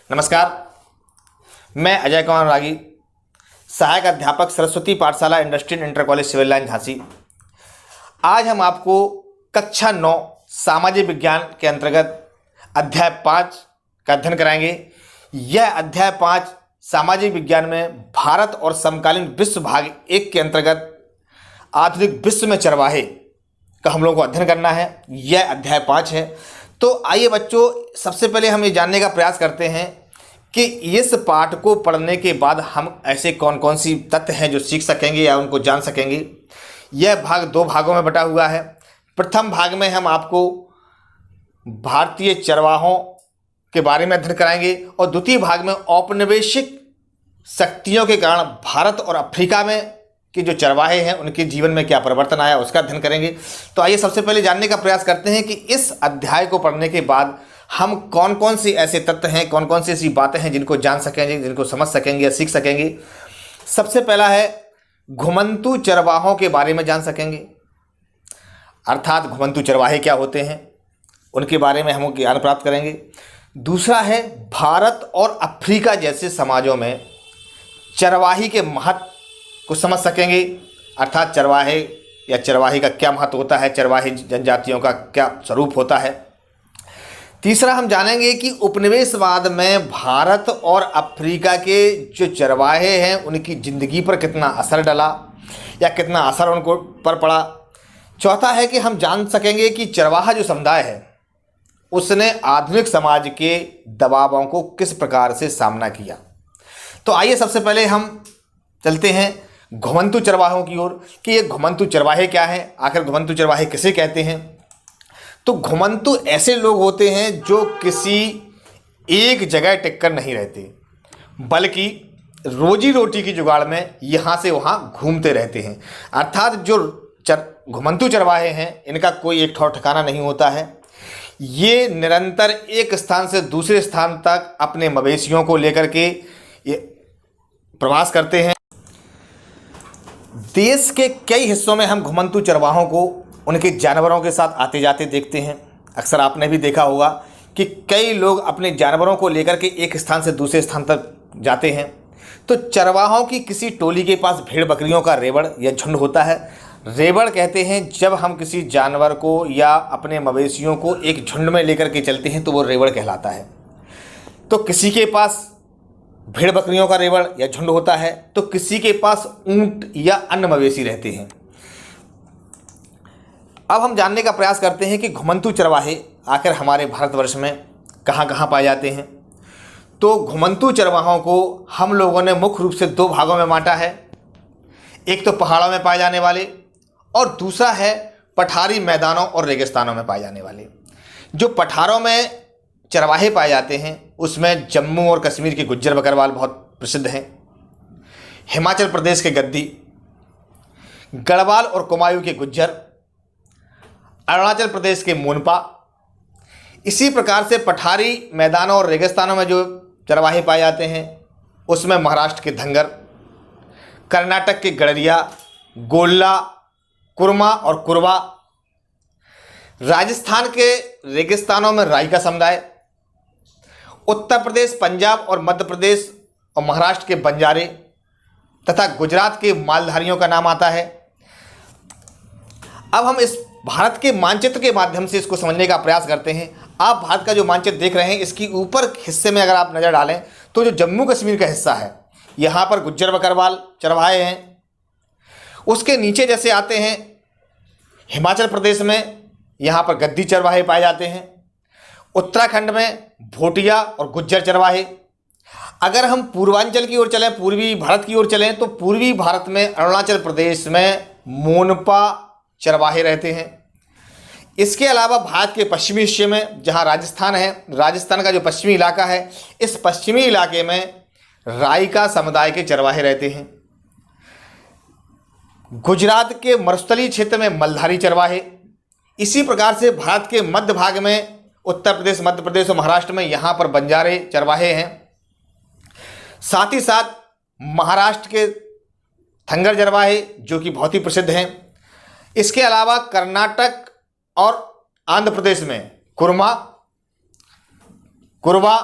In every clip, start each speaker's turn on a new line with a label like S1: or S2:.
S1: नमस्कार, मैं अजय कुमार रागी, सहायक अध्यापक Saraswati Pathshala industrial inter college civil line Jhansi. आज हम आपको कक्षा 9 सामाजिक विज्ञान के अंतर्गत अध्याय 5 का अध्ययन कराएंगे। यह अध्याय 5 सामाजिक विज्ञान में भारत और समकालीन विश्व भाग 1 के अंतर्गत आधुनिक विश्व में चरवाहे का हम लोगों को अध्ययन करना है। यह अध्याय 5 है। तो आइए बच्चों, सबसे पहले हम ये जानने का प्रयास करते हैं कि इस पाठ को पढ़ने के बाद हम ऐसे कौन कौन सी तथ्य हैं जो सीख सकेंगे या उनको जान सकेंगे। यह भाग 2 भागों में बटा हुआ है। प्रथम भाग में हम आपको भारतीय चरवाहों के बारे में अध्ययन कराएंगे और द्वितीय भाग में औपनिवेशिक शक्तियों के कारण भारत और अफ्रीका में कि जो चरवाहे हैं उनके जीवन में क्या परिवर्तन आया उसका अध्ययन करेंगे। तो आइए सबसे पहले जानने का प्रयास करते हैं कि इस अध्याय को पढ़ने के बाद हम कौन कौन सी ऐसे तथ्य हैं, कौन कौन सी ऐसी बातें हैं जिनको जान सकेंगे, जिनको समझ सकेंगे या सीख सकेंगे। सबसे पहला है घुमंतू चरवाहों के बारे में जान सकेंगे, अर्थात घुमंतू चरवाहे क्या होते हैं उनके बारे में हम ज्ञान प्राप्त करेंगे। दूसरा है भारत और अफ्रीका जैसे समाजों में चरवाही के महत्व को समझ सकेंगे, अर्थात चरवाहे या चरवाही का क्या महत्व होता है, चरवाही जनजातियों का क्या स्वरूप होता है। तीसरा हम जानेंगे कि उपनिवेशवाद में भारत और अफ्रीका के जो चरवाहे हैं उनकी ज़िंदगी पर कितना असर डला या कितना असर उनको पर पड़ा। चौथा है कि हम जान सकेंगे कि चरवाहा जो समुदाय है उसने आधुनिक समाज के दबावों को किस प्रकार से सामना किया। तो आइए सबसे पहले हम चलते हैं घुमंतू चरवाहों की ओर कि ये घुमंतू चरवाहे क्या हैं, आखिर घुमंतू चरवाहे किसे कहते हैं। तो घुमंतू ऐसे लोग होते हैं जो किसी एक जगह टिक कर नहीं रहते, बल्कि रोजी रोटी की जुगाड़ में यहाँ से वहाँ घूमते रहते हैं। अर्थात जो घुमंतू चरवाहे हैं इनका कोई एक ठौर ठिकाना नहीं होता है। ये निरंतर एक स्थान से दूसरे स्थान तक अपने मवेशियों को लेकर के ये प्रवास करते हैं। देश के कई हिस्सों में हम घुमंतू चरवाहों को उनके जानवरों के साथ आते जाते देखते हैं। अक्सर आपने भी देखा होगा कि कई लोग अपने जानवरों को लेकर के एक स्थान से दूसरे स्थान तक जाते हैं। तो चरवाहों की किसी टोली के पास भेड़ बकरियों का रेवड़ या झुंड होता है। रेवड़ कहते हैं जब हम किसी जानवर को या अपने मवेशियों को एक झुंड में लेकर के चलते हैं तो वो रेवड़ कहलाता है। तो किसी के पास भेड़ बकरियों का रेवड़ या झुंड होता है तो किसी के पास ऊंट या अन्य मवेशी रहते हैं। अब हम जानने का प्रयास करते हैं कि घुमंतू चरवाहे आखिर हमारे भारतवर्ष में कहाँ कहाँ पाए जाते हैं। तो घुमंतू चरवाहों को हम लोगों ने मुख्य रूप से 2 भागों में बांटा है। एक तो पहाड़ों में पाए जाने वाले और दूसरा है पठारी मैदानों और रेगिस्तानों में पाए जाने वाले। जो पठारों में चरवाहे पाए जाते हैं उसमें जम्मू और कश्मीर के गुज्जर बकरवाल बहुत प्रसिद्ध हैं, हिमाचल प्रदेश के गद्दी, गढ़वाल और कुमायूं के गुज्जर, अरुणाचल प्रदेश के मोनपा। इसी प्रकार से पठारी मैदानों और रेगिस्तानों में जो चरवाहे पाए जाते हैं उसमें महाराष्ट्र के धंगर, कर्नाटक के गड़रिया, गोल्ला, कुरमा और कुरवा, राजस्थान के रेगिस्तानों में राई का समुदाय, उत्तर प्रदेश, पंजाब और मध्य प्रदेश और महाराष्ट्र के बंजारे तथा गुजरात के मालधारियों का नाम आता है। अब हम इस भारत के मानचित्र के माध्यम से इसको समझने का प्रयास करते हैं। आप भारत का जो मानचित्र देख रहे हैं इसकी ऊपर हिस्से में अगर आप नज़र डालें तो जो जम्मू कश्मीर का हिस्सा है यहाँ पर गुज्जर बकरवाल चरवाहे हैं। उसके नीचे जैसे आते हैं हिमाचल प्रदेश में, यहाँ पर गद्दी चरवाहे पाए जाते हैं। उत्तराखंड में भोटिया और गुज्जर चरवाहे। अगर हम पूर्वांचल की ओर चलें, पूर्वी भारत की ओर चलें तो पूर्वी भारत में अरुणाचल प्रदेश में मोनपा चरवाहे रहते हैं। इसके अलावा भारत के पश्चिमी हिस्से में जहाँ राजस्थान है, राजस्थान का जो पश्चिमी इलाका है, इस पश्चिमी इलाके में राई का समुदाय के चरवाहे रहते हैं। गुजरात के मरुस्थलीय क्षेत्र में मलधारी चरवाहे। इसी प्रकार से भारत के मध्य भाग में उत्तर प्रदेश, मध्य प्रदेश और महाराष्ट्र में यहाँ पर बंजारे चरवाहे हैं। साथ ही साथ महाराष्ट्र के थंगर चरवाहे जो कि बहुत ही प्रसिद्ध हैं। इसके अलावा कर्नाटक और आंध्र प्रदेश में कुरमा, कुरवा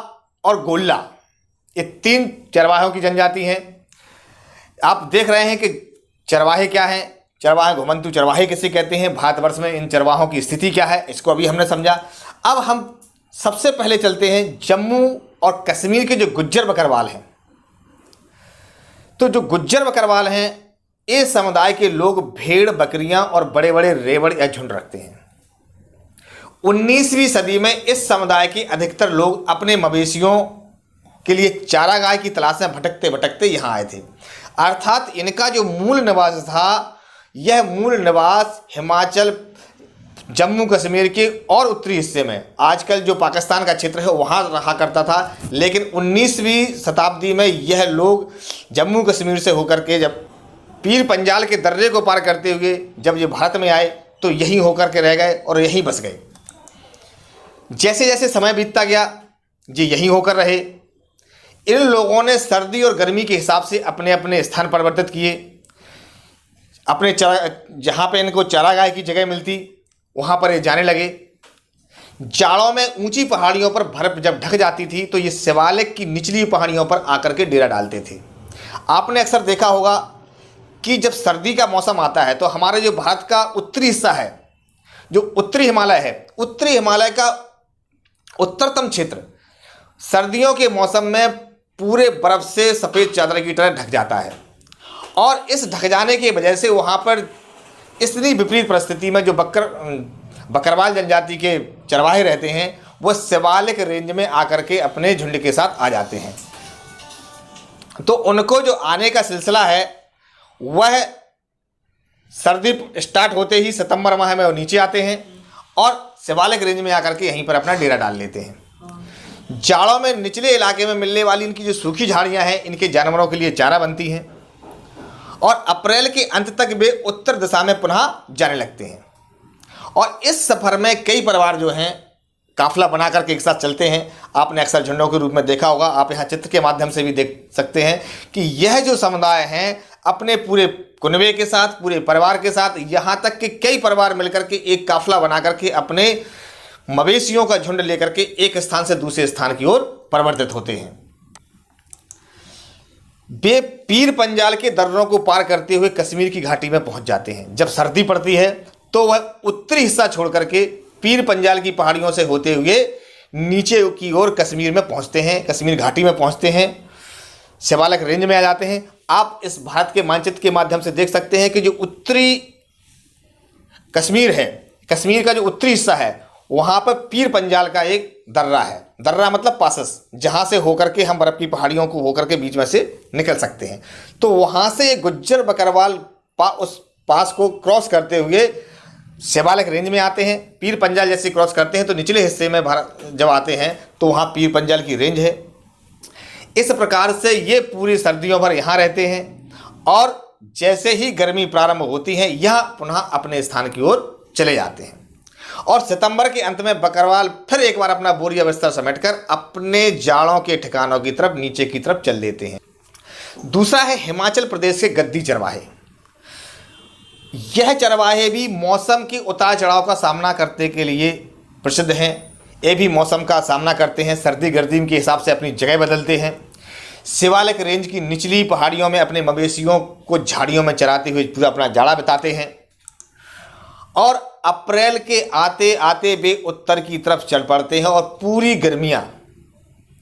S1: और गोल्ला, ये 3 चरवाहों की जनजाति हैं। आप देख रहे हैं कि चरवाहे क्या हैं, चरवाहे घुमंतू चरवाहे किसे कहते हैं, भारतवर्ष में इन चरवाहों की स्थिति क्या है, इसको अभी हमने समझा। अब हम सबसे पहले चलते हैं जम्मू और कश्मीर के जो गुज्जर बकरवाल हैं। तो जो गुज्जर बकरवाल हैं, इस समुदाय के लोग भेड़, बकरियां और बड़े बड़े रेवड़ या झुंड रखते हैं। 19वीं सदी में इस समुदाय के अधिकतर लोग अपने मवेशियों के लिए चारागाह की तलाश में भटकते भटकते यहाँ आए थे। अर्थात इनका जो मूल निवास था, यह मूल निवास हिमाचल, जम्मू कश्मीर के और उत्तरी हिस्से में, आजकल जो पाकिस्तान का क्षेत्र है वहाँ रहा करता था। लेकिन 19वीं शताब्दी में यह लोग जम्मू कश्मीर से होकर के जब पीर पंजाल के दर्रे को पार करते हुए जब ये भारत में आए तो यहीं होकर के रह गए और यहीं बस गए। जैसे जैसे समय बीतता गया ये यहीं होकर रहे। इन लोगों ने सर्दी और गर्मी के हिसाब से अपने अपने स्थान परिवर्तित किए। अपने जहाँ पे इनको चारागाह की जगह मिलती वहाँ पर ये जाने लगे। जाड़ों में ऊंची पहाड़ियों पर बर्फ जब ढक जाती थी तो ये शिवालिक की निचली पहाड़ियों पर आकर के डेरा डालते थे। आपने अक्सर देखा होगा कि जब सर्दी का मौसम आता है तो हमारे जो भारत का उत्तरी हिस्सा है, जो उत्तरी हिमालय है, उत्तरी हिमालय का उत्तरतम क्षेत्र सर्दियों के मौसम में पूरे बर्फ से सफ़ेद चादर की तरह ढक जाता है। और इस ढक जाने की वजह से वहाँ पर इतनी विपरीत परिस्थिति में जो बकरवाल जनजाति के चरवाहे रहते हैं वो शिवालिक रेंज में आकर के अपने झुंड के साथ आ जाते हैं। तो उनको जो आने का सिलसिला है वह सर्दी स्टार्ट होते ही सितंबर माह में वो नीचे आते हैं और शिवालिक रेंज में आकर के यहीं पर अपना डेरा डाल लेते हैं। जाड़ों में निचले इलाके में मिलने वाली इनकी जो सूखी झाड़ियां हैं इनके जानवरों के लिए चारा बनती हैं और अप्रैल के अंत तक वे उत्तर दिशा में पुनः जाने लगते हैं। और इस सफ़र में कई परिवार जो हैं काफिला बना करके एक साथ चलते हैं। आपने अक्सर झुंडों के रूप में देखा होगा, आप यहाँ चित्र के माध्यम से भी देख सकते हैं कि यह जो समुदाय हैं अपने पूरे कुनबे के साथ, पूरे परिवार के साथ, यहाँ तक कि कई परिवार मिलकर के एक काफिला बना करके अपने मवेशियों का झुंड लेकर के एक स्थान से दूसरे स्थान की ओर परिवर्तित होते हैं। वे पीर पंजाल के दर्रों को पार करते हुए कश्मीर की घाटी में पहुंच जाते हैं। जब सर्दी पड़ती है तो वह उत्तरी हिस्सा छोड़ करके पीर पंजाल की पहाड़ियों से होते हुए नीचे की ओर कश्मीर में पहुंचते हैं, कश्मीर घाटी में पहुंचते हैं, शिवालिक रेंज में आ जाते हैं। आप इस भारत के मानचित्र के माध्यम से देख सकते हैं कि जो उत्तरी कश्मीर है, कश्मीर का जो उत्तरी हिस्सा है वहाँ पर पीर पंजाल का एक दर्रा है। दर्रा मतलब पासस, जहाँ से होकर के हम बर्फ़ की पहाड़ियों को होकर के बीच में से निकल सकते हैं। तो वहाँ से गुज्जर बकरवाल उस पास को क्रॉस करते हुए शिवालिक रेंज में आते हैं। पीर पंजाल जैसे क्रॉस करते हैं तो निचले हिस्से में भारत जब आते हैं तो वहाँ पीर पंजाल की रेंज है। इस प्रकार से ये पूरी सर्दियों भर यहाँ रहते हैं और जैसे ही गर्मी प्रारंभ होती है यह पुनः अपने स्थान की ओर चले जाते हैं। और सितंबर के अंत में बकरवाल फिर एक बार अपना बोरिया बिस्तर समेटकर अपने जाड़ों के ठिकानों की तरफ, नीचे की तरफ चल देते हैं। दूसरा है हिमाचल प्रदेश के गद्दी चरवाहे। यह चरवाहे भी मौसम के उतार चढ़ाव का सामना करने के लिए प्रसिद्ध हैं। ये भी मौसम का सामना करते हैं, सर्दी गर्मी के हिसाब से अपनी जगह बदलते हैं। शिवालिक रेंज की निचली पहाड़ियों में अपने मवेशियों को झाड़ियों में चराते हुए पूरा अपना जाड़ा बिताते हैं और अप्रैल के आते आते वे उत्तर की तरफ चल पड़ते हैं और पूरी गर्मियां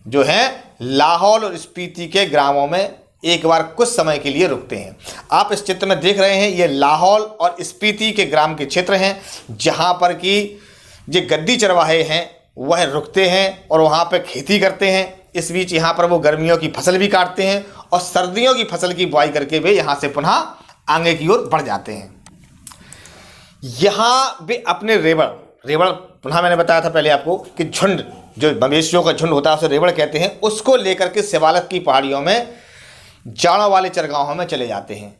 S1: जो हैं लाहौल और स्पीति के ग्रामों में एक बार कुछ समय के लिए रुकते हैं। आप इस चित्र में देख रहे हैं ये लाहौल और स्पीति के ग्राम के क्षेत्र हैं जहां पर कि जो गद्दी चरवाहे हैं वह रुकते हैं और वहां पर खेती करते हैं। इस बीच यहाँ पर वो गर्मियों की फसल भी काटते हैं और सर्दियों की फसल की बुआई करके वे यहाँ से पुनः आगे की ओर बढ़ जाते हैं। यहाँ वे अपने रेवड़ पुनः मैंने बताया था पहले आपको कि झुंड, जो मवेशियों का झुंड होता है उसे रेवड़ कहते हैं, उसको लेकर के शिवालिक की पहाड़ियों में जाड़ों वाले चरगाहों में चले जाते हैं।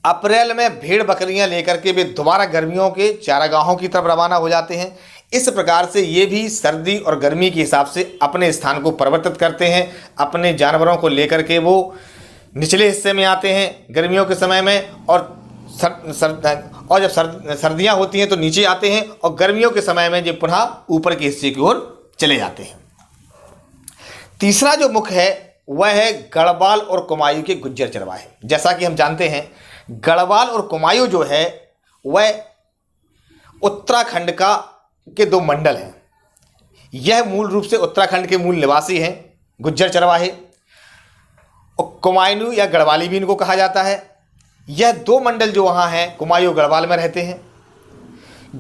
S1: अप्रैल में भेड़ बकरियां लेकर के वे दोबारा गर्मियों के चारागाहों की तरफ रवाना हो जाते हैं। इस प्रकार से ये भी सर्दी और गर्मी के हिसाब से अपने स्थान को परिवर्तित करते हैं। अपने जानवरों को लेकर के वो निचले हिस्से में आते हैं गर्मियों के समय में और जब सर्दियां होती हैं तो नीचे आते हैं और गर्मियों के समय में जो पुनः ऊपर के हिस्से की ओर चले जाते हैं। तीसरा जो मुख्य है वह है गढ़वाल और कुमायूं के गुज्जर चरवाहे। जैसा कि हम जानते हैं गढ़वाल और कुमायूं जो है वह उत्तराखंड के दो मंडल हैं। यह मूल रूप से उत्तराखंड के मूल निवासी हैं गुज्जर चरवाहे, और कुमायूं या गढ़वाली भी इनको कहा जाता है। यह दो मंडल जो वहाँ हैं कुमायूं गढ़वाल में रहते हैं।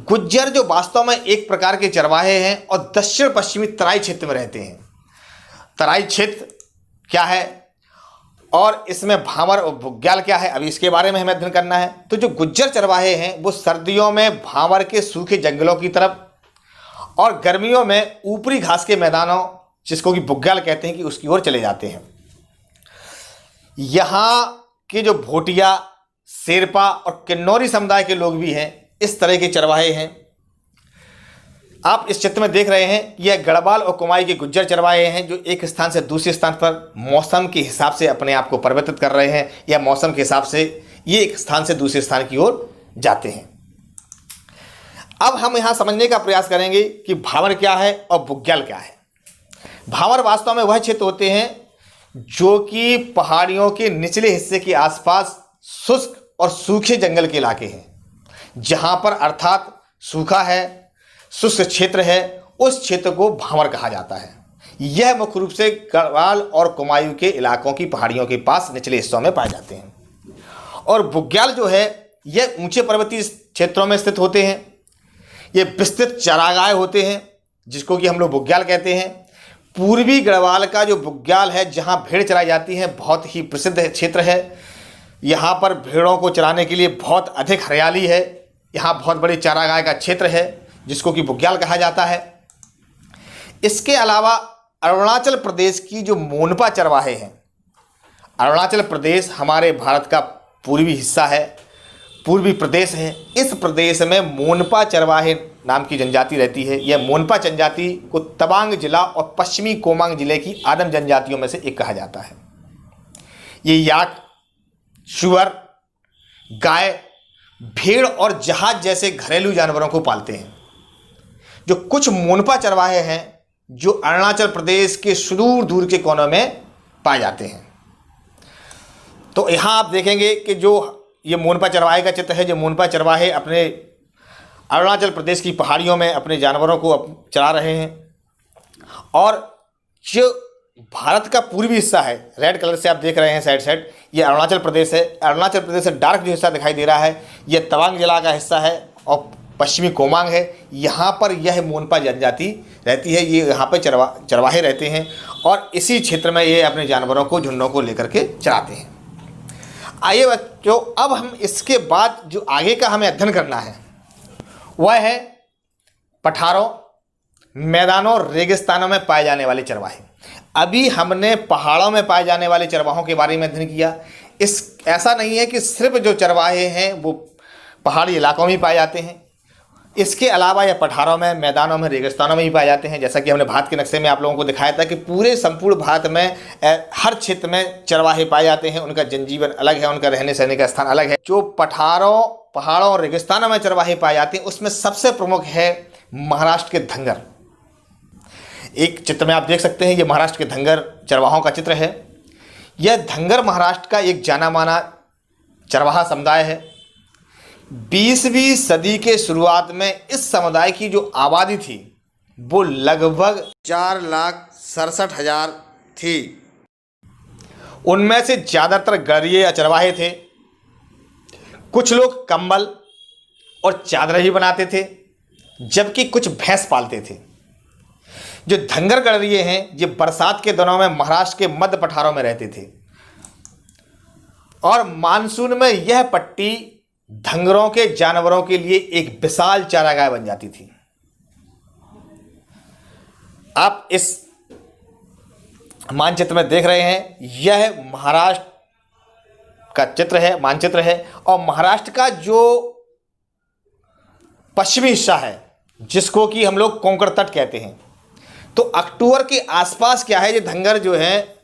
S1: गुज्जर जो वास्तव में एक प्रकार के चरवाहे हैं और दक्षिण पश्चिमी तराई क्षेत्र में रहते हैं। तराई क्षेत्र क्या है और इसमें भावर और बुग्याल क्या है, अभी इसके बारे में हमें अध्ययन करना है। तो जो गुज्जर चरवाहे हैं वो सर्दियों में भावर के सूखे जंगलों की तरफ और गर्मियों में ऊपरी घास के मैदानों, जिसको कि बुग्याल कहते हैं, कि उसकी ओर चले जाते हैं। यहाँ के जो भोटिया, शेरपा और किन्नौरी समुदाय के लोग भी हैं, इस तरह के चरवाहे हैं। आप इस चित्र में देख रहे हैं यह गढ़वाल और कुमायूं के गुज्जर चरवाहे हैं जो एक स्थान से दूसरे स्थान पर मौसम के हिसाब से अपने आप को परिवर्तित कर रहे हैं, या मौसम के हिसाब से ये एक स्थान से दूसरे स्थान की ओर जाते हैं। अब हम यहाँ समझने का प्रयास करेंगे कि भावर क्या है और बुग्याल क्या है। भावर वास्तव में वह क्षेत्र होते हैं जो कि पहाड़ियों के निचले हिस्से के आसपास शुष्क और सूखे जंगल के इलाके हैं, जहाँ पर अर्थात सूखा है, शुष्क क्षेत्र है, उस क्षेत्र को भावर कहा जाता है। यह मुख्य रूप से गढ़वाल और कुमायूं के इलाकों की पहाड़ियों के पास निचले हिस्सों में पाए जाते हैं। और बुग्याल जो है यह ऊंचे पर्वतीय क्षेत्रों में स्थित होते हैं। ये विस्तृत चारागाह होते हैं जिसको कि हम लोग बुग्याल कहते हैं। पूर्वी गढ़वाल का जो बुग्याल है जहाँ भेड़ चराई जाती है बहुत ही प्रसिद्ध क्षेत्र है। यहाँ पर भेड़ों को चराने के लिए बहुत अधिक हरियाली है। यहाँ बहुत बड़ी चारागाह का क्षेत्र है जिसको कि बुग्याल कहा जाता है। इसके अलावा अरुणाचल प्रदेश की जो मोनपा चरवाहे हैं, अरुणाचल प्रदेश हमारे भारत का पूर्वी हिस्सा है, पूर्वी प्रदेश है। इस प्रदेश में मोनपा चरवाहे नाम की जनजाति रहती है। यह मोनपा जनजाति को तवांग जिला और पश्चिमी कोमांग जिले की आदिम जनजातियों में से एक कहा जाता है। ये याक, सुअर, गाय, भेड़ और जहाज जैसे घरेलू जानवरों को पालते हैं। जो कुछ मोनपा चरवाहे हैं जो अरुणाचल प्रदेश के सुदूर दूर के कोनों में पाए जाते हैं। तो यहाँ आप देखेंगे कि जो ये मोनपा चरवाहे का चित्र है, जो मोनपा चरवाहे अपने अरुणाचल प्रदेश की पहाड़ियों में अपने जानवरों को चरा रहे हैं। और जो भारत का पूर्वी हिस्सा है, रेड कलर से आप देख रहे हैं साइड, ये अरुणाचल प्रदेश है। अरुणाचल प्रदेश से डार्क जो हिस्सा दिखाई दे रहा है ये तवांग जिला का हिस्सा है और पश्चिमी कोमांग है। यहाँ पर यह मोनपा जनजाति रहती है। ये यहाँ पर चरवाहे रहते हैं और इसी क्षेत्र में ये अपने जानवरों को, झुंडों को लेकर के चराते हैं। आइए बच्चों, अब हम इसके बाद जो आगे का हमें अध्ययन करना है वह है पठारों, मैदानों, रेगिस्तानों में पाए जाने वाले चरवाहे। अभी हमने पहाड़ों में पाए जाने वाले चरवाहों के बारे में अध्ययन किया। ऐसा नहीं है कि सिर्फ जो चरवाहे हैं वो पहाड़ी इलाकों में पाए जाते हैं। इसके अलावा यह पठारों में, मैदानों में, रेगिस्तानों में भी पाए जाते हैं। जैसा कि हमने भारत के नक्शे में आप लोगों को दिखाया था कि पूरे संपूर्ण भारत में हर क्षेत्र में चरवाहे पाए जाते हैं। उनका जनजीवन अलग है, उनका रहने सहने का स्थान अलग है। जो पठारों, पहाड़ों और रेगिस्तानों में चरवाहे पाए जाते हैं उसमें सबसे प्रमुख है महाराष्ट्र के धंगर। एक चित्र में आप देख सकते हैं, ये महाराष्ट्र के धंगर चरवाहों का चित्र है। यह धंगर महाराष्ट्र का एक जाना माना चरवाहा समुदाय है। 20वीं सदी के शुरुआत में इस समुदाय की जो आबादी थी वो लगभग 4,67,000 थी। उनमें से ज़्यादातर गड़िए या चरवाहे थे। कुछ लोग कंबल और चादर ही बनाते थे, जबकि कुछ भैंस पालते थे। जो धंगर गड़रिए हैं ये बरसात के दिनों में महाराष्ट्र के मध्य पठारों में रहते थे और मानसून में यह पट्टी धंगरों के जानवरों के लिए एक विशाल चारागाह बन जाती थी। आप इस मानचित्र में देख रहे हैं, यह महाराष्ट्र का चित्र है, मानचित्र है। और महाराष्ट्र का जो पश्चिमी हिस्सा है जिसको कि हम लोग कोंकण तट कहते हैं, तो अक्टूबर के आसपास क्या है, ये धंगर जो है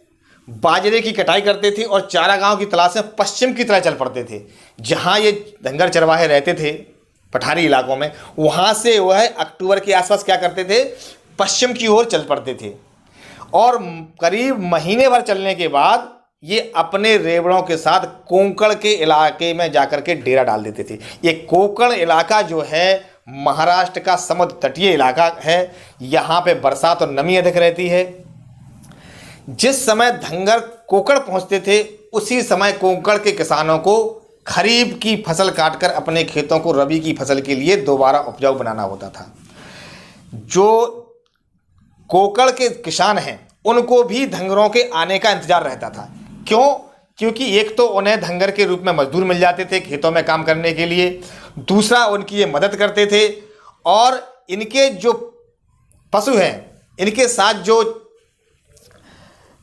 S1: बाजरे की कटाई करते थे और चारागाहों की तलाश में पश्चिम की तरह चल पड़ते थे। जहाँ ये धंगर चरवाहे रहते थे पठारी इलाकों में, वहाँ से वह अक्टूबर के आसपास क्या करते थे, पश्चिम की ओर चल पड़ते थे। और करीब महीने भर चलने के बाद ये अपने रेवड़ों के साथ कोंकण के इलाके में जाकर के डेरा डाल देते थे। ये कोंकण इलाका जो है महाराष्ट्र का समुद्र तटीय इलाका है। यहाँ पे बरसात और नमी अधिक रहती है। जिस समय धंगर कोंकण पहुँचते थे उसी समय कोंकण के किसानों को खरीफ की फसल काटकर अपने खेतों को रबी की फसल के लिए दोबारा उपजाऊ बनाना होता था। जो कोंकण के किसान हैं उनको भी धंगरों के आने का इंतजार रहता था। क्यों? क्योंकि एक तो उन्हें धंगर के रूप में मजदूर मिल जाते थे खेतों में काम करने के लिए, दूसरा उनकी ये मदद करते थे, और इनके जो पशु हैं इनके साथ जो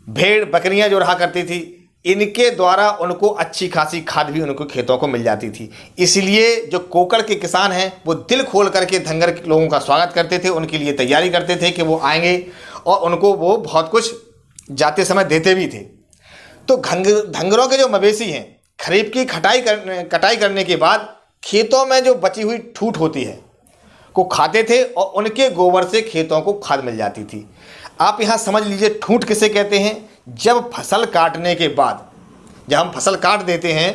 S1: भेड़ बकरियां जो रहा करती थी इनके द्वारा उनको अच्छी खासी खाद भी उनको खेतों को मिल जाती थी। इसलिए जो कोंकण के किसान हैं वो दिल खोल करके धंगर के लोगों का स्वागत करते थे, उनके लिए तैयारी करते थे कि वो आएंगे, और उनको वो बहुत कुछ जाते समय देते भी थे। तो धंगरों के जो मवेशी हैं खरीफ की कटाई करने के बाद खेतों में जो बची हुई ठूठ होती है को खाते थे, और उनके गोबर से खेतों को खाद मिल जाती थी। आप यहाँ समझ लीजिए ठूठ किसे कहते हैं। जब फसल काटने के बाद, जब हम फसल काट देते हैं,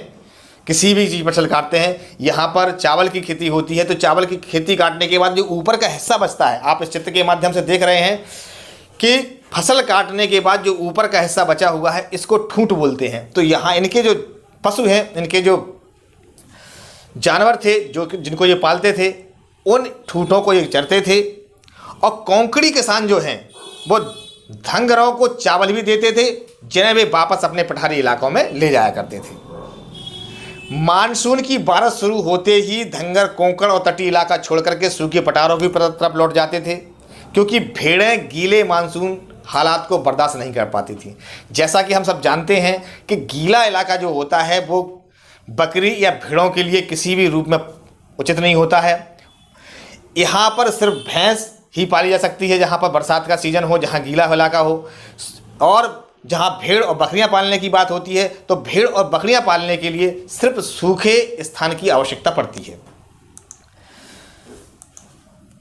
S1: किसी भी चीज़ फसल काटते हैं, यहाँ पर चावल की खेती होती है, तो चावल की खेती काटने के बाद जो ऊपर का हिस्सा बचता है, आप इस चित्र के माध्यम से देख रहे हैं कि फसल काटने के बाद जो ऊपर का हिस्सा बचा हुआ है इसको ठूठ बोलते हैं। तो यहाँ इनके जो पशु हैं, इनके जो जानवर थे जो जिनको ये पालते थे, उन ठूठों को ये चरते थे। और कोंकणी किसान जो हैं वो धंगरों को चावल भी देते थे जिन्हें वे वापस अपने पठारी इलाकों में ले जाया करते थे। मानसून की बारिश शुरू होते ही धंगर कोंकण और तटीय इलाका छोड़कर के सूखे पठारों की तरफ लौट जाते थे, क्योंकि भेड़ें गीले मानसून हालात को बर्दाश्त नहीं कर पाती थी। जैसा कि हम सब जानते हैं कि गीला इलाका जो होता है वो बकरी या भेड़ों के लिए किसी भी रूप में उचित नहीं होता है। यहाँ पर सिर्फ भैंस ही पाली जा सकती है जहाँ पर बरसात का सीज़न हो, जहाँ गीला इलाका हो। और जहाँ भेड़ और बकरियाँ पालने की बात होती है तो भेड़ और बकरियाँ पालने के लिए सिर्फ सूखे स्थान की आवश्यकता पड़ती है।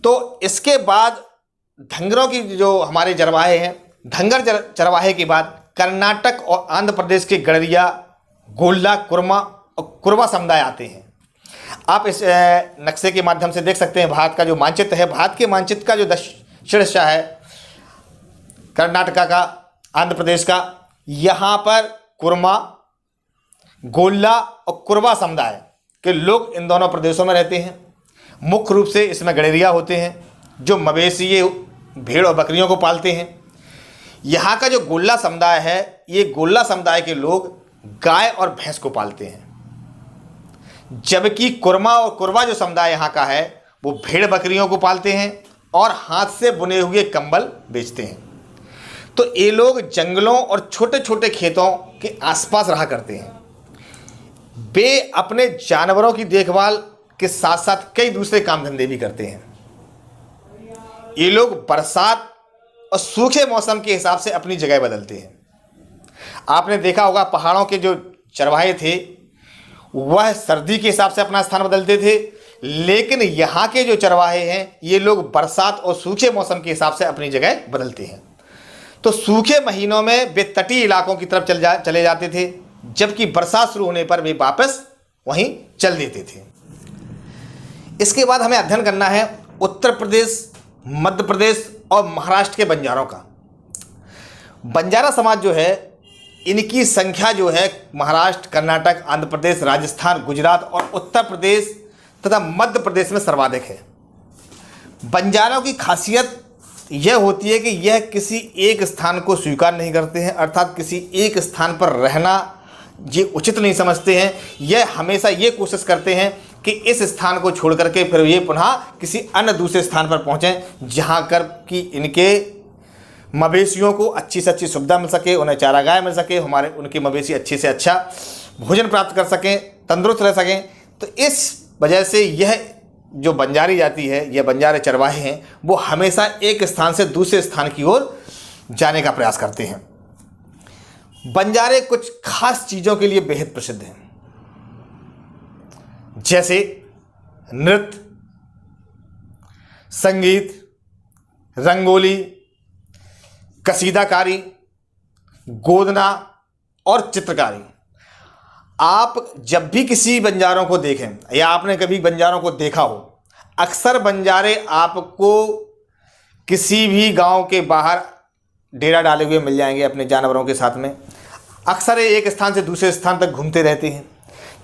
S1: तो इसके बाद धंगरों की जो हमारे चरवाहे हैं, धंगर चरवाहे के बाद कर्नाटक और आंध्र प्रदेश के गड़रिया, गोल्ला, कुर्मा और कुरवा समुदाय आते हैं। आप इस नक्शे के माध्यम से देख सकते हैं भारत का जो मानचित्र है। भारत के मानचित्र का जो दक्षिण हिस्सा है कर्नाटका का, आंध्र प्रदेश का, यहाँ पर कुर्मा, गोल्ला और कुरवा समुदाय के लोग इन दोनों प्रदेशों में रहते हैं। मुख्य रूप से इसमें गड़ेरिया होते हैं जो मवेशी भेड़ और बकरियों को पालते हैं। यहाँ का जो गोल्ला समुदाय है, ये गोल्ला समुदाय के लोग गाय और भैंस को पालते हैं, जबकि कुर्मा और कुरवा जो समुदाय यहाँ का है वो भेड़ बकरियों को पालते हैं और हाथ से बुने हुए कंबल बेचते हैं। तो ये लोग जंगलों और छोटे छोटे खेतों के आसपास रहा करते हैं। वे अपने जानवरों की देखभाल के साथ साथ कई दूसरे काम धंधे भी करते हैं। ये लोग बरसात और सूखे मौसम के हिसाब से अपनी जगह बदलते हैं। आपने देखा होगा पहाड़ों के जो चरवाहे थे वह सर्दी के हिसाब से अपना स्थान बदलते थे, लेकिन यहाँ के जो चरवाहे हैं ये लोग बरसात और सूखे मौसम के हिसाब से अपनी जगह बदलते हैं। तो सूखे महीनों में वे तटीय इलाकों की तरफ चले जाते थे, जबकि बरसात शुरू होने पर वे वापस वहीं चल देते थे। इसके बाद हमें अध्ययन करना है उत्तर प्रदेश, मध्य प्रदेश और महाराष्ट्र के बंजारों का। बंजारा समाज जो है इनकी संख्या जो है महाराष्ट्र, कर्नाटक, आंध्र प्रदेश, राजस्थान, गुजरात और उत्तर प्रदेश तथा मध्य प्रदेश में सर्वाधिक है। बंजारों की खासियत यह होती है कि यह किसी एक स्थान को स्वीकार नहीं करते हैं, अर्थात किसी एक स्थान पर रहना ये उचित नहीं समझते हैं। यह हमेशा ये कोशिश करते हैं कि इस स्थान को छोड़ करके फिर ये पुनः किसी अन्य दूसरे स्थान पर पहुँचें जहाँ कर कि इनके मवेशियों को अच्छी से अच्छी सुविधा मिल सके, उन्हें चारागाह मिल सके, उनके मवेशी अच्छे से अच्छा भोजन प्राप्त कर सकें, तंदुरुस्त रह सकें। तो इस वजह से यह जो बंजारी जाति है, यह बंजारे चरवाहे हैं, वो हमेशा एक स्थान से दूसरे स्थान की ओर जाने का प्रयास करते हैं। बंजारे कुछ खास चीज़ों के लिए बेहद प्रसिद्ध हैं, जैसे नृत्य, संगीत, रंगोली, कसीदाकारी, गोदना और चित्रकारी। आप जब भी किसी बंजारों को देखें या आपने कभी बंजारों को देखा हो, अक्सर बंजारे आपको किसी भी गांव के बाहर डेरा डाले हुए मिल जाएंगे अपने जानवरों के साथ में। अक्सर ये एक स्थान से दूसरे स्थान तक घूमते रहते हैं।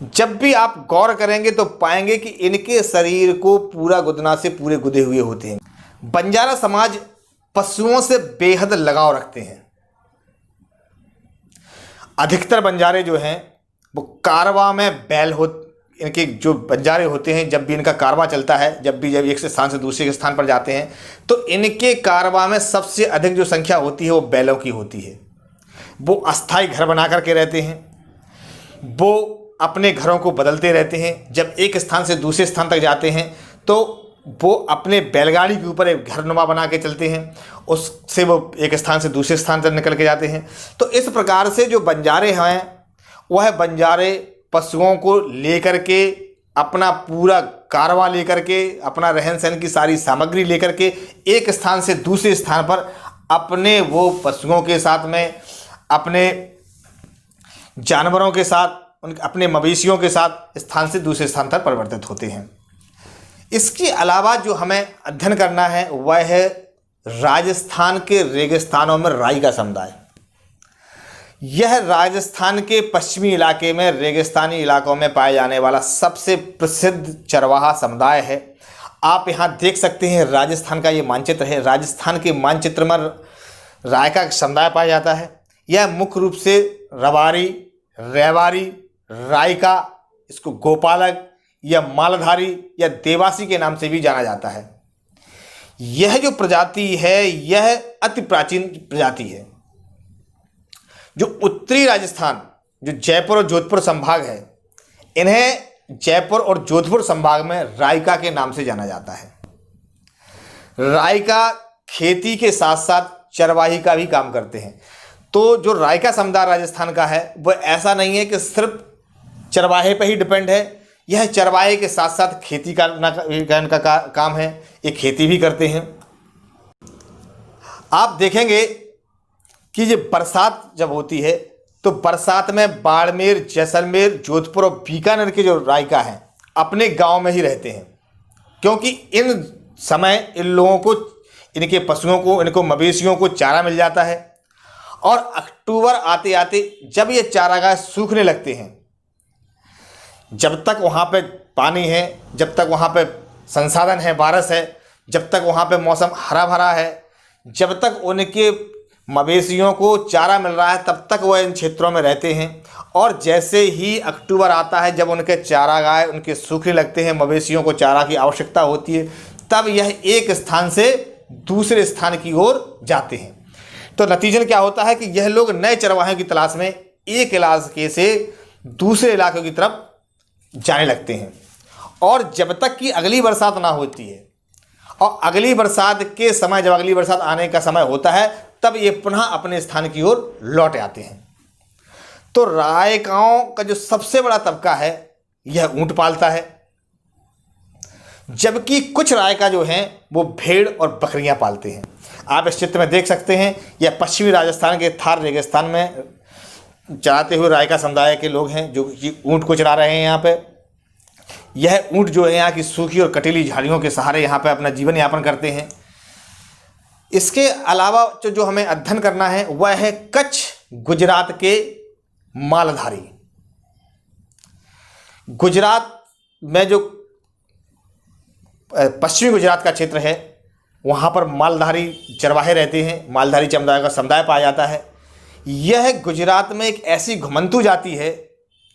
S1: जब भी आप गौर करेंगे तो पाएंगे कि इनके शरीर को पूरा गुदना से पूरे गुदे हुए होते हैं। बंजारा समाज पशुओं से बेहद लगाव रखते हैं। अधिकतर बंजारे जो हैं वो कारवां में बैल हो, इनके जो बंजारे होते हैं, जब भी इनका कारवां चलता है, जब एक स्थान से दूसरे स्थान पर जाते हैं, तो इनके कारवां में सबसे अधिक जो संख्या होती है वो बैलों की होती है। वो अस्थायी घर बना करके रहते हैं, वो अपने घरों को बदलते रहते हैं। जब एक स्थान से दूसरे स्थान तक जाते हैं तो वो अपने बैलगाड़ी के ऊपर एक घरनुमा बना के चलते हैं, उससे वो एक स्थान से दूसरे स्थान तक निकल के जाते हैं। तो इस प्रकार से जो बंजारे हैं वह बंजारे पशुओं को लेकर के, अपना पूरा कारवां लेकर के, अपना रहन सहन की सारी सामग्री लेकर के एक स्थान से दूसरे स्थान पर अपने वो पशुओं के साथ में, अपने जानवरों के साथ, अपने मवेशियों के साथ स्थान से दूसरे स्थान पर परिवर्तित होते हैं। इसके अलावा जो हमें अध्ययन करना है वह है राजस्थान के रेगिस्तानों में राई का समुदाय। यह राजस्थान के पश्चिमी इलाके में रेगिस्तानी इलाकों में पाए जाने वाला सबसे प्रसिद्ध चरवाहा समुदाय है। आप यहाँ देख सकते हैं राजस्थान का ये मानचित्र है। राजस्थान के मानचित्र में राय का समुदाय पाया जाता है। यह मुख्य रूप से रबारी, रेवारी, रायका, इसको गोपालक या मालधारी या देवासी के नाम से भी जाना जाता है। यह जो प्रजाति है यह अति प्राचीन प्रजाति है। जो उत्तरी राजस्थान, जो जयपुर और जोधपुर संभाग है, इन्हें जयपुर और जोधपुर संभाग में रायका के नाम से जाना जाता है। रायका खेती के साथ साथ चरवाही का भी काम करते हैं। तो जो रायका समुदाय राजस्थान का है वह ऐसा नहीं है कि सिर्फ चरवाहे पर ही डिपेंड है। यह चरवाहे के साथ साथ खेती का काम है, ये खेती भी करते हैं। आप देखेंगे कि ये बरसात जब होती है तो बरसात में बाड़मेर, जैसलमेर, जोधपुर और बीकानेर के जो रायका हैं अपने गांव में ही रहते हैं, क्योंकि इन समय इन लोगों को, इनके पशुओं को, इनको मवेशियों को चारा मिल जाता है। और अक्टूबर आते आते जब ये चारागाह सूखने लगते हैं, जब तक वहाँ पे पानी है, जब तक वहाँ पे संसाधन है, बारिश है, जब तक वहाँ पे मौसम हरा भरा है, जब तक उनके मवेशियों को चारा मिल रहा है, तब तक वह इन क्षेत्रों में रहते हैं। और जैसे ही अक्टूबर आता है, जब उनके चारागाह उनके सूखने लगते हैं, मवेशियों को चारा की आवश्यकता होती है, तब यह एक स्थान से दूसरे स्थान की ओर जाते हैं। तो नतीजन क्या होता है कि यह लोग नए चरवाहों की तलाश में एक इलाके से दूसरे इलाके की तरफ जाने लगते हैं। और जब तक कि अगली बरसात ना होती है, और अगली बरसात के समय, जब अगली बरसात आने का समय होता है, तब ये पुनः अपने स्थान की ओर लौट आते हैं। तो रायकाओं का जो सबसे बड़ा तबका है यह ऊंट पालता है, जबकि कुछ रायका जो हैं वो भेड़ और बकरियां पालते हैं। आप इस चित्र में देख सकते हैं, यह पश्चिमी राजस्थान के थार रेगिस्तान में चराते हुए रायका समुदाय के लोग हैं जो कि ऊंट को चरा रहे हैं। यहाँ पे यह ऊंट जो है यहाँ की सूखी और कटीली झाड़ियों के सहारे यहाँ पे अपना जीवन यापन करते हैं। इसके अलावा जो हमें अध्ययन करना है वह है कच्छ गुजरात के मालधारी। गुजरात में जो पश्चिमी गुजरात का क्षेत्र है वहाँ पर मालधारी चरवाहे रहते हैं, मालधारी समुदाय का समुदाय पाया जाता है। यह गुजरात में एक ऐसी घुमंतू जाति है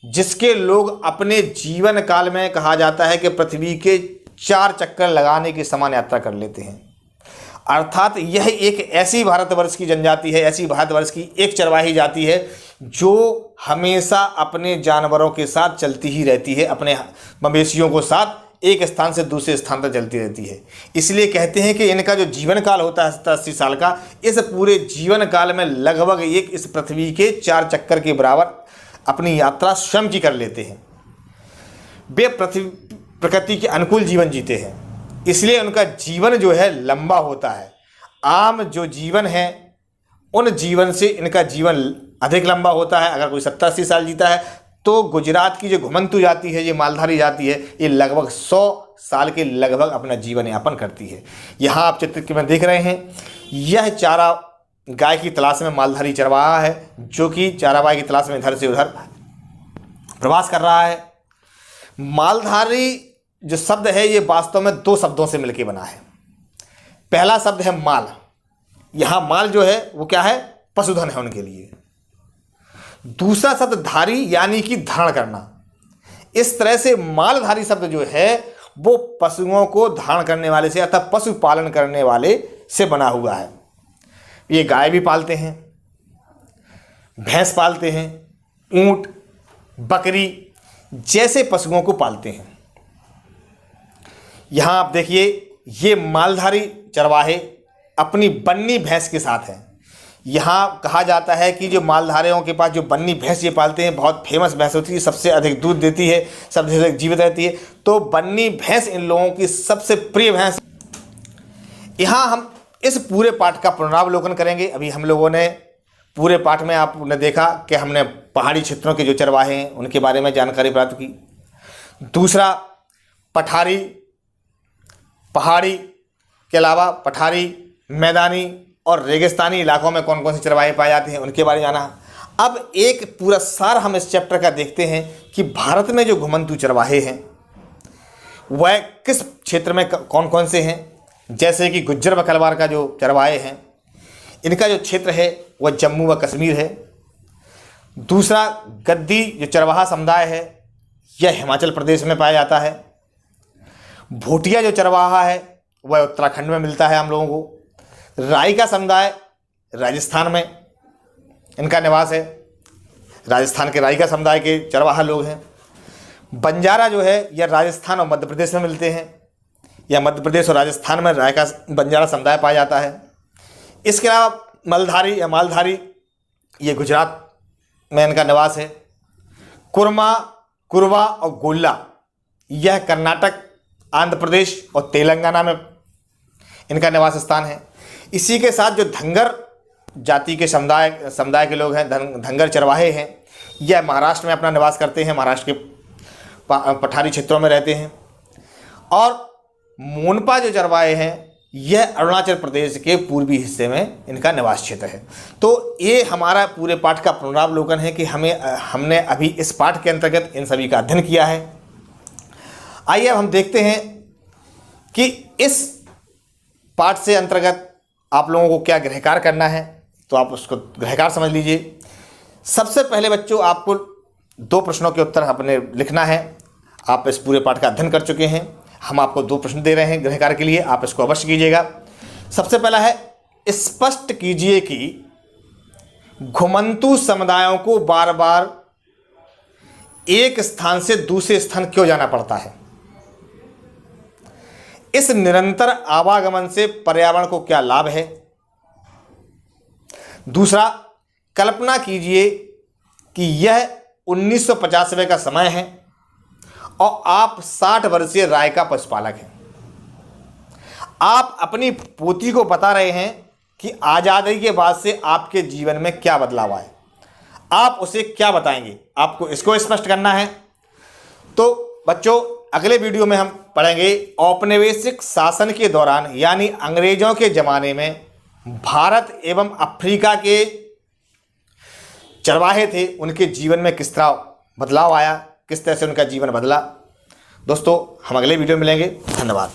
S1: जिसके लोग अपने जीवन काल में, कहा जाता है कि पृथ्वी के 4 चक्कर लगाने की समान यात्रा कर लेते हैं। अर्थात यह एक ऐसी भारतवर्ष की जनजाति है, ऐसी भारतवर्ष की एक चरवाही जाति है जो हमेशा अपने जानवरों के साथ चलती ही रहती है, अपने मवेशियों को साथ एक स्थान से दूसरे स्थान तक चलती रहती है। इसलिए कहते हैं कि इनका जो जीवन काल होता है 70-80 साल का, इस पूरे जीवन काल में लगभग एक इस पृथ्वी के 4 चक्कर के बराबर अपनी यात्रा स्वयं की कर लेते हैं। वे प्रकृति के अनुकूल जीवन जीते हैं, इसलिए उनका जीवन जो है लंबा होता है। आम जो जीवन है उन जीवन से इनका जीवन अधिक लंबा होता है। अगर कोई 70-80 साल जीता है तो गुजरात की जो घुमंतू जाति है, ये मालधारी जाति है, ये लगभग 100 साल के लगभग अपना जीवन यापन करती है। यहाँ आप चित्र में देख रहे हैं, यह चारा गाय की तलाश में मालधारी चरवाहा है, जो कि चारागाह की तलाश में इधर से उधर प्रवास कर रहा है। मालधारी जो शब्द है ये वास्तव में 2 शब्दों से मिलकर बना है। पहला शब्द है माल। यहाँ माल जो है वो क्या है, पशुधन है उनके लिए। दूसरा शब्द धारी, यानी कि धारण करना। इस तरह से मालधारी शब्द जो है वो पशुओं को धारण करने वाले से अर्थात पशु पालन करने वाले से बना हुआ है। ये गाय भी पालते हैं, भैंस पालते हैं, ऊंट, बकरी जैसे पशुओं को पालते हैं। यहाँ आप देखिए, ये मालधारी चरवाहे अपनी बन्नी भैंस के साथ हैं। यहाँ कहा जाता है कि जो मालधारियों के पास जो बन्नी भैंस ये पालते हैं, बहुत फेमस भैंस होती है, सबसे अधिक दूध देती है, सबसे अधिक जीवित रहती है। तो बन्नी भैंस इन लोगों की सबसे प्रिय भैंस। यहाँ हम इस पूरे पाठ का पुनरावलोकन करेंगे। अभी हम लोगों ने पूरे पाठ में आपने देखा कि हमने पहाड़ी क्षेत्रों के जो चरवाहे हैं उनके बारे में जानकारी प्राप्त की। दूसरा, पहाड़ी के अलावा पठारी, मैदानी और रेगिस्तानी इलाकों में कौन कौन से चरवाहे पाए जाते हैं उनके बारे में जाना। अब एक पूरा सार हम इस चैप्टर का देखते हैं कि भारत में जो घुमंतू चरवाहे हैं वह किस क्षेत्र में कौन कौन से हैं। जैसे कि गुज्जर बकरवाल का जो चरवाहे हैं, इनका जो क्षेत्र है वह जम्मू व कश्मीर है। दूसरा, गद्दी जो चरवाहा समुदाय है यह हिमाचल प्रदेश में पाया जाता है। भोटिया जो चरवाहा है वह उत्तराखंड में मिलता है हम लोगों को। राई का समुदाय राजस्थान में इनका निवास है, राजस्थान के राई का समुदाय के चरवाहा लोग हैं। बंजारा जो है यह राजस्थान और मध्य प्रदेश में मिलते हैं, या मध्य प्रदेश और राजस्थान में राय का बंजारा समुदाय पाया जाता है। इसके अलावा मलधारी या मालधारी ये गुजरात में इनका निवास है। कुरमा, कुरवा और गोल्ला यह कर्नाटक, आंध्र प्रदेश और तेलंगाना में इनका निवास स्थान है। इसी के साथ जो धंगर जाति के समुदाय के लोग हैं, धंगर चरवाहे हैं, यह महाराष्ट्र में अपना निवास करते हैं, महाराष्ट्र के पठारी क्षेत्रों में रहते हैं। और मोनपा जो चरवाहे हैं यह अरुणाचल प्रदेश के पूर्वी हिस्से में इनका निवास क्षेत्र है। तो ये हमारा पूरे पाठ का पुनरावलोकन है कि हमने अभी इस पाठ के अंतर्गत इन सभी का अध्ययन किया है। आइए अब हम देखते हैं कि इस पाठ से अंतर्गत आप लोगों को क्या गृहकार्य करना है, तो आप उसको गृहकार्य समझ लीजिए। सबसे पहले बच्चों, आपको 2 प्रश्नों के उत्तर अपने लिखना है। आप इस पूरे पाठ का अध्ययन कर चुके हैं, हम आपको 2 प्रश्न दे रहे हैं गृहकार्य के लिए, आप इसको अवश्य कीजिएगा। सबसे पहला है, स्पष्ट कीजिए कि घुमंतू समुदायों को बार बार एक स्थान से दूसरे स्थान क्यों जाना पड़ता है। इस निरंतर आवागमन से पर्यावरण को क्या लाभ है। दूसरा, कल्पना कीजिए कि यह 1995 का समय है और आप 60 वर्षीय राय का पशुपालक हैं। आप अपनी पोती को बता रहे हैं कि आज़ादी के बाद से आपके जीवन में क्या बदलाव आए। आप उसे क्या बताएंगे, आपको इसको स्पष्ट करना है। तो बच्चों, अगले वीडियो में हम पढ़ेंगे औपनिवेशिक शासन के दौरान, यानी अंग्रेजों के ज़माने में भारत एवं अफ्रीका के चरवाहे थे, उनके जीवन में किस तरह बदलाव आया, किस तरह से उनका जीवन बदला। दोस्तों, हम अगले वीडियो में मिलेंगे। धन्यवाद।